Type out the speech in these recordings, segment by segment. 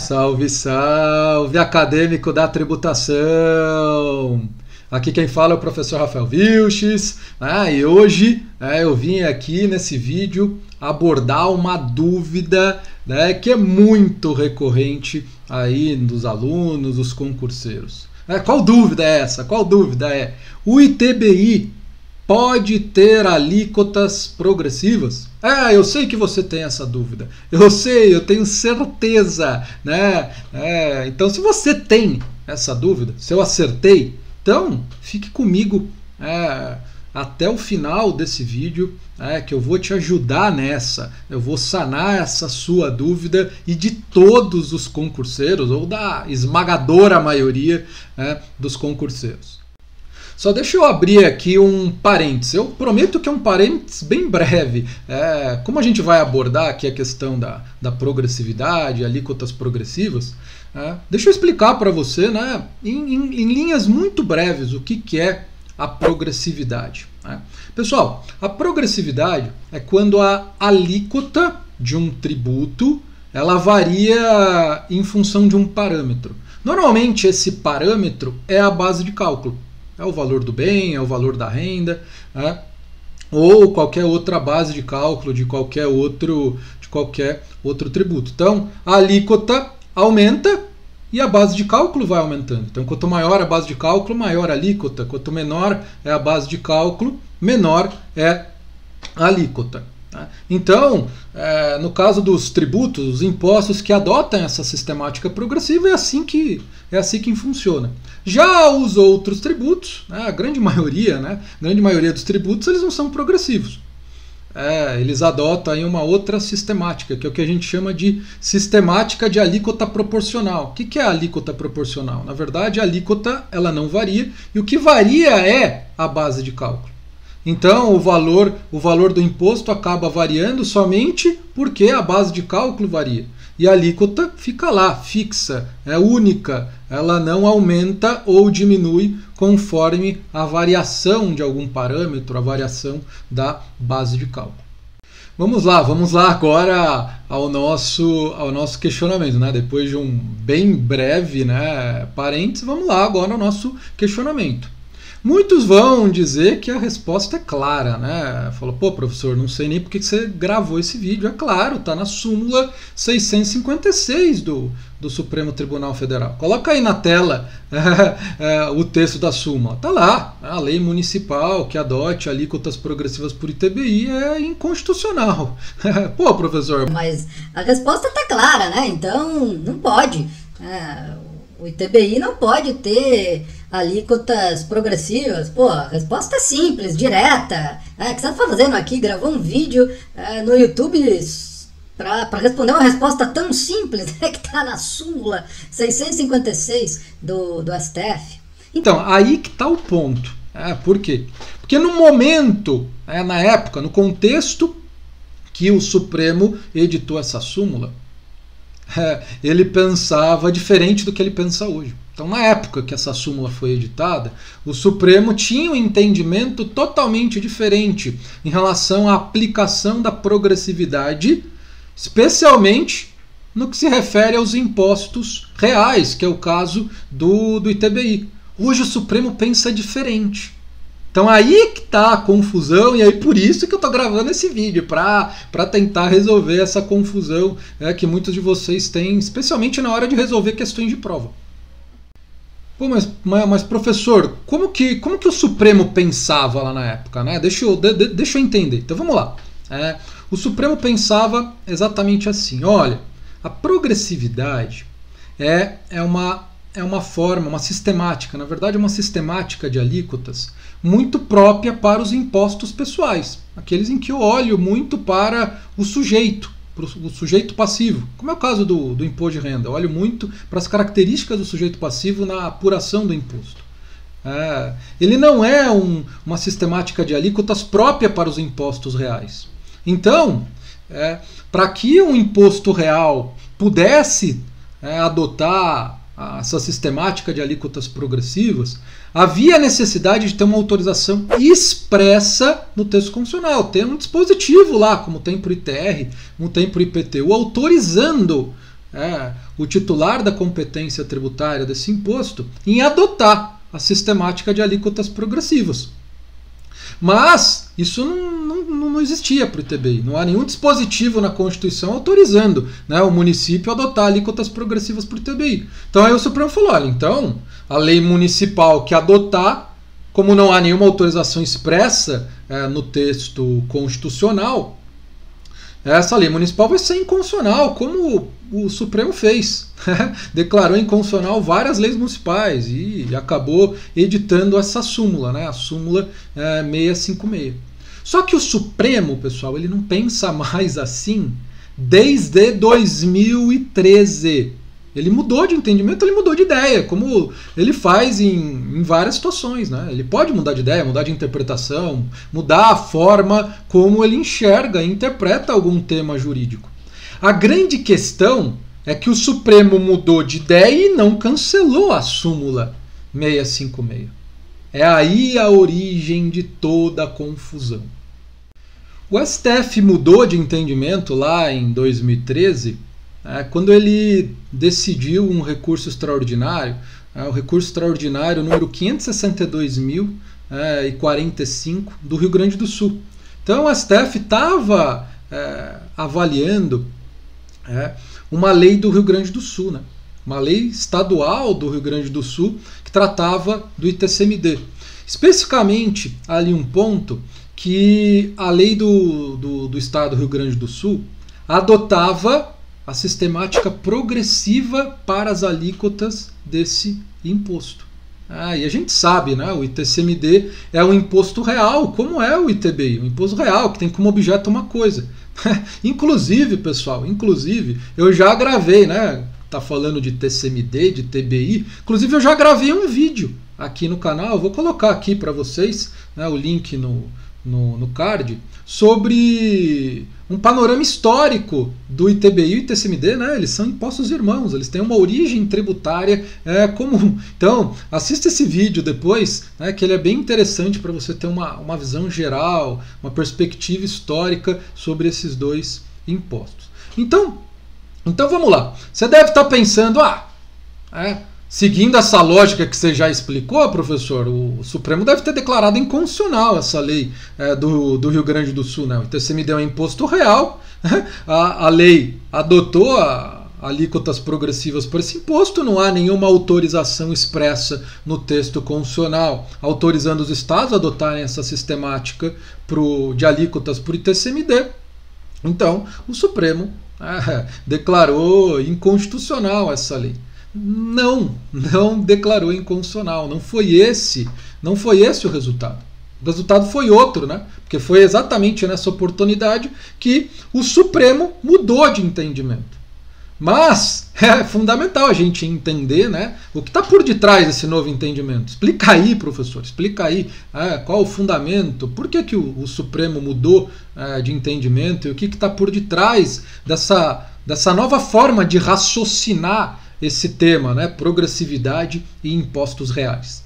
Salve, salve, acadêmico da tributação! Aqui quem fala é o professor Rafael Vilches, e hoje eu vim aqui nesse vídeo abordar uma dúvida que é muito recorrente aí dos alunos, dos concurseiros. Qual dúvida é essa? Qual dúvida é? O ITBI pode ter alíquotas progressivas? Eu sei que você tem essa dúvida. Eu sei, eu tenho certeza, né? Então, se você tem essa dúvida, se eu acertei, então fique comigo até o final desse vídeo, que eu vou te ajudar nessa. Eu vou sanar essa sua dúvida e de todos os concurseiros, ou da esmagadora maioria dos concurseiros. Só deixa eu abrir aqui um parênteses. Eu prometo que é um parênteses bem breve. Como a gente vai abordar aqui a questão da progressividade, alíquotas progressivas, deixa eu explicar para você, em linhas muito breves, o que é a progressividade. Pessoal, a progressividade é quando a alíquota de um tributo ela varia em função de um parâmetro. Normalmente esse parâmetro é a base de cálculo. É o valor do bem, é o valor da renda, ou qualquer outra base de cálculo de qualquer outro tributo. Então, a alíquota aumenta e a base de cálculo vai aumentando. Então, quanto maior a base de cálculo, maior a alíquota. Quanto menor é a base de cálculo, menor é a alíquota. Então, no caso dos tributos, os impostos que adotam essa sistemática progressiva, é assim que funciona. Já os outros tributos, a grande maioria dos tributos, eles não são progressivos. Eles adotam aí uma outra sistemática, que é o que a gente chama de sistemática de alíquota proporcional. O que é a alíquota proporcional? Na verdade, a alíquota ela não varia, e o que varia é a base de cálculo. Então, o valor do imposto acaba variando somente porque a base de cálculo varia. E a alíquota fica lá, fixa, é única. Ela não aumenta ou diminui conforme a variação de algum parâmetro, a variação da base de cálculo. Vamos lá agora ao nosso questionamento. Depois de um bem breve parênteses, vamos lá agora ao nosso questionamento. Muitos vão dizer que a resposta é clara, Falou, pô, professor, não sei nem por que você gravou esse vídeo. É claro, está na súmula 656 do Supremo Tribunal Federal. Coloca aí na tela o texto da súmula. Está lá, a lei municipal que adote alíquotas progressivas por ITBI é inconstitucional. Pô, professor. Mas a resposta está clara, Então, não pode. O ITBI não pode ter alíquotas progressivas. Pô, a resposta é simples, direta. O que você está fazendo aqui? Gravou um vídeo no YouTube para responder uma resposta tão simples que está na súmula 656 do STF. Então, aí que está o ponto. Por quê? Porque no momento, na época, no contexto que o Supremo editou essa súmula, ele pensava diferente do que ele pensa hoje. Então, na época que essa súmula foi editada, o Supremo tinha um entendimento totalmente diferente em relação à aplicação da progressividade, especialmente no que se refere aos impostos reais, que é o caso do ITBI. Hoje o Supremo pensa diferente. Então aí que está a confusão, e aí por isso que eu estou gravando esse vídeo, para tentar resolver essa confusão que muitos de vocês têm, especialmente na hora de resolver questões de prova. Pô, mas professor, como que o Supremo pensava lá na época? Deixa eu entender. Então vamos lá. O Supremo pensava exatamente assim: olha, a progressividade é uma forma, uma sistemática, na verdade uma sistemática de alíquotas muito própria para os impostos pessoais, aqueles em que eu olho muito para o sujeito passivo, como é o caso do imposto de renda. Eu olho muito para as características do sujeito passivo na apuração do imposto. Ele não é uma sistemática de alíquotas própria para os impostos reais. Então, para que um imposto real pudesse adotar essa sistemática de alíquotas progressivas, havia necessidade de ter uma autorização expressa no texto constitucional, ter um dispositivo lá, como tem para o ITR, como tem para o IPTU, autorizando o titular da competência tributária desse imposto em adotar a sistemática de alíquotas progressivas. Mas isso não existia para o ITBI. Não há nenhum dispositivo na Constituição autorizando, né, o município a adotar alíquotas progressivas para o ITBI. Então aí o Supremo falou, olha, então a lei municipal que adotar, como não há nenhuma autorização expressa no texto constitucional, essa lei municipal vai ser inconstitucional, como o Supremo fez. Declarou inconstitucional várias leis municipais e acabou editando essa súmula, né? A súmula 656. Só que o Supremo, pessoal, ele não pensa mais assim desde 2013. Ele mudou de entendimento, ele mudou de ideia, como ele faz em várias situações, né? Ele pode mudar de ideia, mudar de interpretação, mudar a forma como ele enxerga e interpreta algum tema jurídico. A grande questão é que o Supremo mudou de ideia e não cancelou a súmula 656. É aí a origem de toda a confusão. O STF mudou de entendimento lá em 2013, quando ele decidiu um recurso extraordinário, o recurso extraordinário número 562.045 do Rio Grande do Sul. Então o STF estava avaliando uma lei do Rio Grande do Sul, né? Uma lei estadual do Rio Grande do Sul que tratava do ITCMD. Especificamente ali um ponto que a lei do Estado do Rio Grande do Sul adotava a sistemática progressiva para as alíquotas desse imposto. E a gente sabe, né, o ITCMD é um imposto real, como é o ITBI, um imposto real, que tem como objeto uma coisa. Inclusive, pessoal, eu já gravei, né, tá falando de ITCMD, de ITBI, inclusive eu já gravei um vídeo aqui no canal, vou colocar aqui para vocês, né, o link no card, sobre um panorama histórico do ITBI e o ITCMD, né? Eles são impostos irmãos, eles têm uma origem tributária comum. Então, assista esse vídeo depois, né, que ele é bem interessante para você ter uma visão geral, uma perspectiva histórica sobre esses dois impostos. Então vamos lá. Você deve estar pensando, seguindo essa lógica que você já explicou, professor, o Supremo deve ter declarado inconstitucional essa lei do Rio Grande do Sul, né? O ITCMD é um imposto real, a lei adotou alíquotas progressivas por esse imposto, não há nenhuma autorização expressa no texto constitucional autorizando os estados a adotarem essa sistemática de alíquotas por ITCMD. Então, o Supremo declarou inconstitucional essa lei. Não declarou inconstitucional, não foi esse o resultado. O resultado foi outro, né? Porque foi exatamente nessa oportunidade que o Supremo mudou de entendimento. Mas é fundamental a gente entender, né, o que está por detrás desse novo entendimento. Explica aí, professor, explica aí qual o fundamento, por que o Supremo mudou de entendimento e o que está por detrás dessa nova forma de raciocinar esse tema, né, progressividade e impostos reais.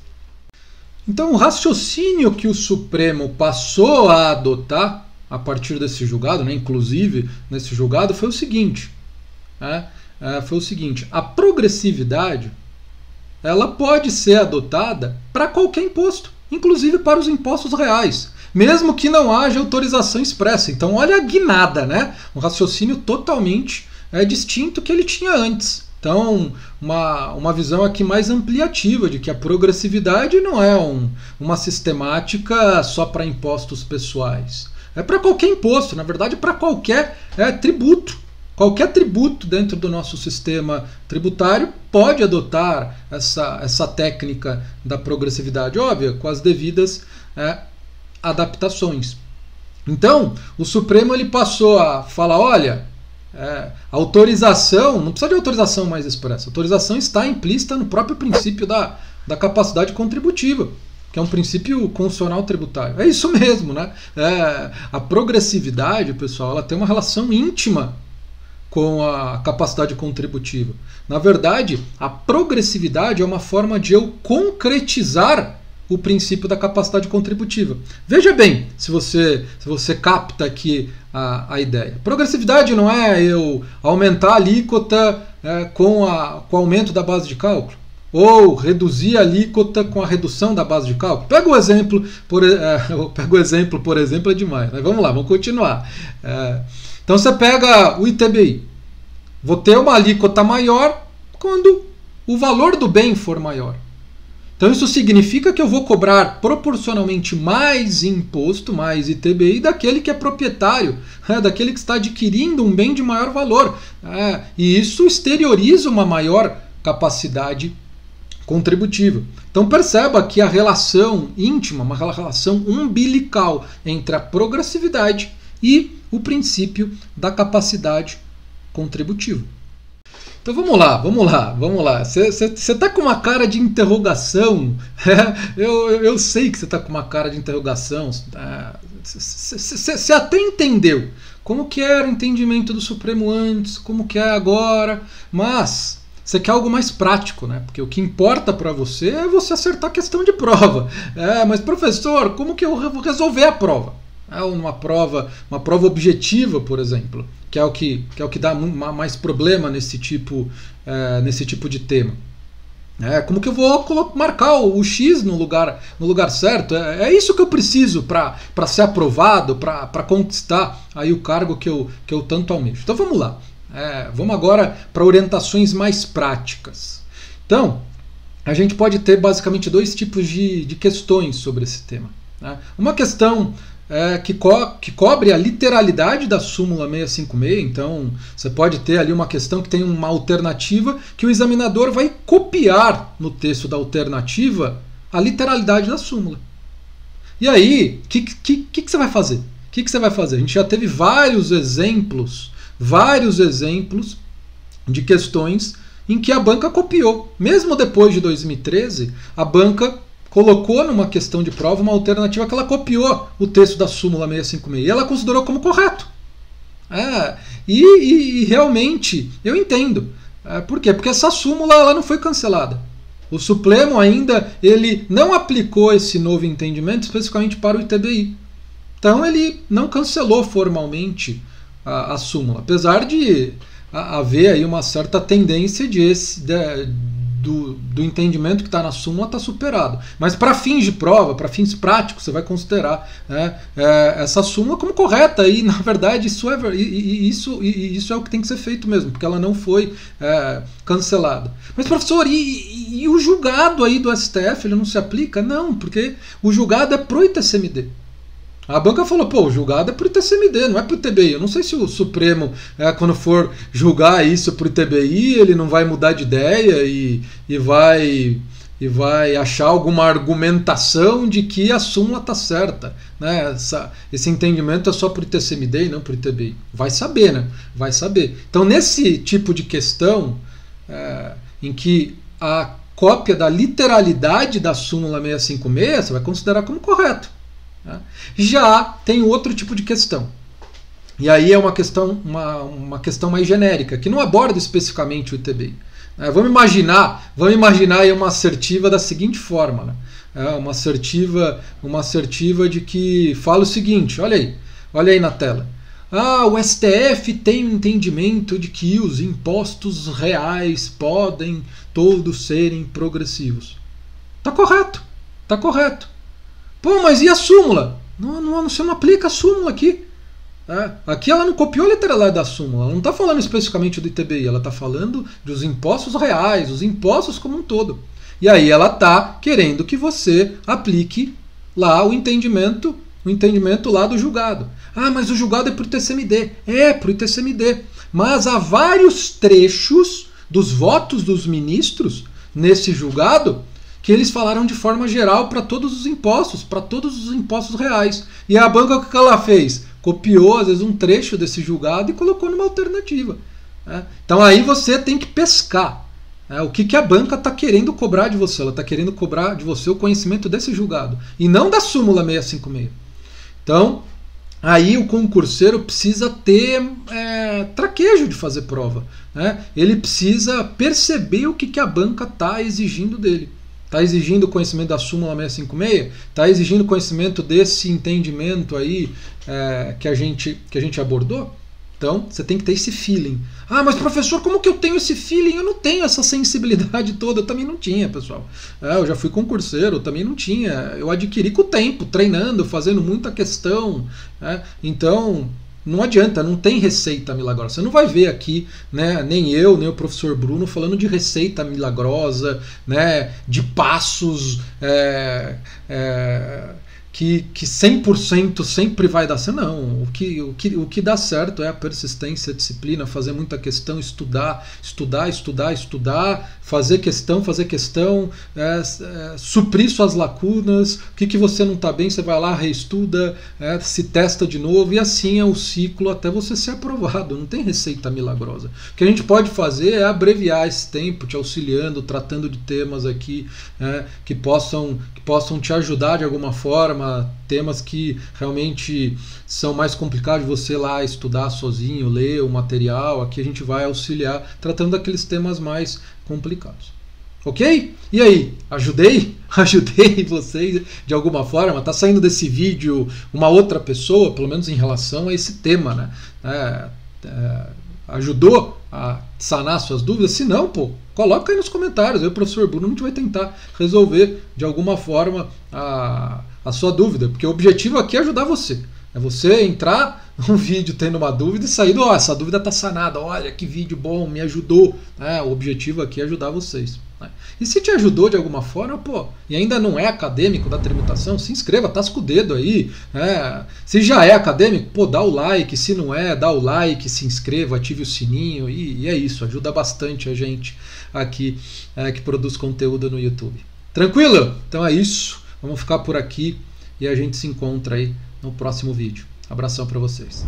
Então, o raciocínio que o Supremo passou a adotar a partir desse julgado, né, inclusive nesse julgado, foi o seguinte: a progressividade ela pode ser adotada para qualquer imposto, inclusive para os impostos reais, mesmo que não haja autorização expressa. Então, olha a guinada, né? Um raciocínio totalmente distinto que ele tinha antes. Então, uma visão aqui mais ampliativa de que a progressividade não é uma sistemática só para impostos pessoais. É para qualquer imposto, na verdade, para qualquer tributo. Qualquer tributo dentro do nosso sistema tributário pode adotar essa técnica da progressividade, óbvia, com as devidas adaptações. Então, o Supremo ele passou a falar, olha, autorização, não precisa de autorização mais expressa. A autorização está implícita no próprio princípio da capacidade contributiva, que é um princípio constitucional tributário. É isso mesmo, né? A progressividade, pessoal, ela tem uma relação íntima com a capacidade contributiva. Na verdade, a progressividade é uma forma de eu concretizar o princípio da capacidade contributiva. Veja bem, se você capta aqui a ideia. Progressividade não é eu aumentar a alíquota com o aumento da base de cálculo? Ou reduzir a alíquota com a redução da base de cálculo? Pega o exemplo, por exemplo, é demais. Mas vamos lá, vamos continuar. Então você pega o ITBI. Vou ter uma alíquota maior quando o valor do bem for maior. Então isso significa que eu vou cobrar proporcionalmente mais imposto, mais ITBI, daquele que é proprietário, daquele que está adquirindo um bem de maior valor. E isso exterioriza uma maior capacidade contributiva. Então perceba que a relação íntima, uma relação umbilical entre a progressividade e o princípio da capacidade contributiva. Então vamos lá. Você está com uma cara de interrogação. Eu sei que você está com uma cara de interrogação. Você até entendeu como que era o entendimento do Supremo antes, como que é agora, mas você quer algo mais prático, né? Porque o que importa para você é você acertar a questão de prova. Mas professor, como que eu vou resolver a prova? Uma prova objetiva, por exemplo, que é o que dá mais problema nesse tipo de tema. Como que eu vou marcar o X no lugar certo? É isso que eu preciso para ser aprovado, para conquistar aí o cargo que eu tanto almejo. Então vamos lá. Vamos agora para orientações mais práticas. Então, a gente pode ter basicamente dois tipos de questões sobre esse tema. Uma questão que cobre a literalidade da súmula 656, então você pode ter ali uma questão que tem uma alternativa que o examinador vai copiar no texto da alternativa a literalidade da súmula. E aí, o que você vai fazer? A gente já teve vários exemplos de questões em que a banca copiou. Mesmo depois de 2013, a banca colocou numa questão de prova uma alternativa que ela copiou o texto da súmula 656 e ela considerou como correto. E realmente eu entendo. Por quê? Porque essa súmula ela não foi cancelada. O Supremo ainda ele não aplicou esse novo entendimento especificamente para o ITBI. Então ele não cancelou formalmente a súmula, apesar de haver aí uma certa tendência do entendimento que está na súmula está superado. Mas para fins de prova, para fins práticos, você vai considerar essa súmula como correta e, na verdade, isso é o que tem que ser feito mesmo, porque ela não foi cancelada. Mas, professor, e o julgado aí do STF, ele não se aplica? Não, porque o julgado é pro ITCMD. A banca falou, o julgado é pro ITCMD, não é pro ITBI. Eu não sei se o Supremo, quando for julgar isso pro ITBI, ele não vai mudar de ideia e vai achar alguma argumentação de que a súmula está certa. Né? Esse entendimento é só pro ITCMD e não pro ITBI. Vai saber, né? Vai saber. Então, nesse tipo de questão, em que a cópia da literalidade da súmula 656, você vai considerar como correto. Já tem outro tipo de questão. E aí é uma questão mais genérica, que não aborda especificamente o ITBI. Vamos imaginar aí uma assertiva da seguinte forma. Uma assertiva de que fala o seguinte, olha aí na tela. O STF tem um entendimento de que os impostos reais podem todos serem progressivos. Tá correto. Mas e a súmula? Você não aplica a súmula aqui. Aqui ela não copiou a literalidade da súmula. Ela não está falando especificamente do ITBI. Ela está falando dos impostos reais, os impostos como um todo. E aí ela está querendo que você aplique lá o entendimento lá do julgado. Mas o julgado é para o ITCMD. É para o ITCMD. Mas há vários trechos dos votos dos ministros nesse julgado que eles falaram de forma geral para todos os impostos reais. E a banca, o que ela fez? Copiou, às vezes, um trecho desse julgado e colocou numa alternativa. Então aí você tem que pescar. O que a banca está querendo cobrar de você? Ela está querendo cobrar de você o conhecimento desse julgado, e não da súmula 656. Então, aí o concurseiro precisa ter traquejo de fazer prova. Ele precisa perceber o que a banca está exigindo dele. Está exigindo o conhecimento da súmula 656? Está exigindo o conhecimento desse entendimento aí que a gente abordou? Então, você tem que ter esse feeling. Ah, mas professor, como que eu tenho esse feeling? Eu não tenho essa sensibilidade toda. Eu também não tinha, pessoal. Eu já fui concurseiro, eu também não tinha. Eu adquiri com o tempo, treinando, fazendo muita questão. Então, não adianta, não tem receita milagrosa. Você não vai ver aqui, né, nem eu, nem o professor Bruno falando de receita milagrosa, né, de passos que 100% sempre vai dar certo. Não, o que dá certo é a persistência, a disciplina, fazer muita questão, estudar, fazer questão, suprir suas lacunas. O que você não está bem, você vai lá, reestuda, se testa de novo, e assim é o ciclo até você ser aprovado. Não tem receita milagrosa. O que a gente pode fazer é abreviar esse tempo, te auxiliando, tratando de temas aqui que possam te ajudar de alguma forma, temas que realmente são mais complicados de você lá estudar sozinho, ler o material. Aqui a gente vai auxiliar tratando daqueles temas mais complicados. Ok? E aí? Ajudei? Ajudei vocês de alguma forma? Tá saindo desse vídeo uma outra pessoa, pelo menos em relação a esse tema, né? Ajudou a sanar suas dúvidas? Se não, coloca aí nos comentários. Eu e o professor Bruno, a gente vai tentar resolver de alguma forma a sua dúvida, porque o objetivo aqui é ajudar você. É você entrar num vídeo tendo uma dúvida e sair essa dúvida está sanada, olha que vídeo bom, me ajudou. O objetivo aqui é ajudar vocês. E se te ajudou de alguma forma, e ainda não é acadêmico da tributação, se inscreva, tasca o dedo aí. Se já é acadêmico, dá o like. Se não é, dá o like, se inscreva, ative o sininho, e é isso, ajuda bastante a gente aqui que produz conteúdo no YouTube. Tranquilo? Então é isso, vamos ficar por aqui e a gente se encontra aí no próximo vídeo. Abração para vocês.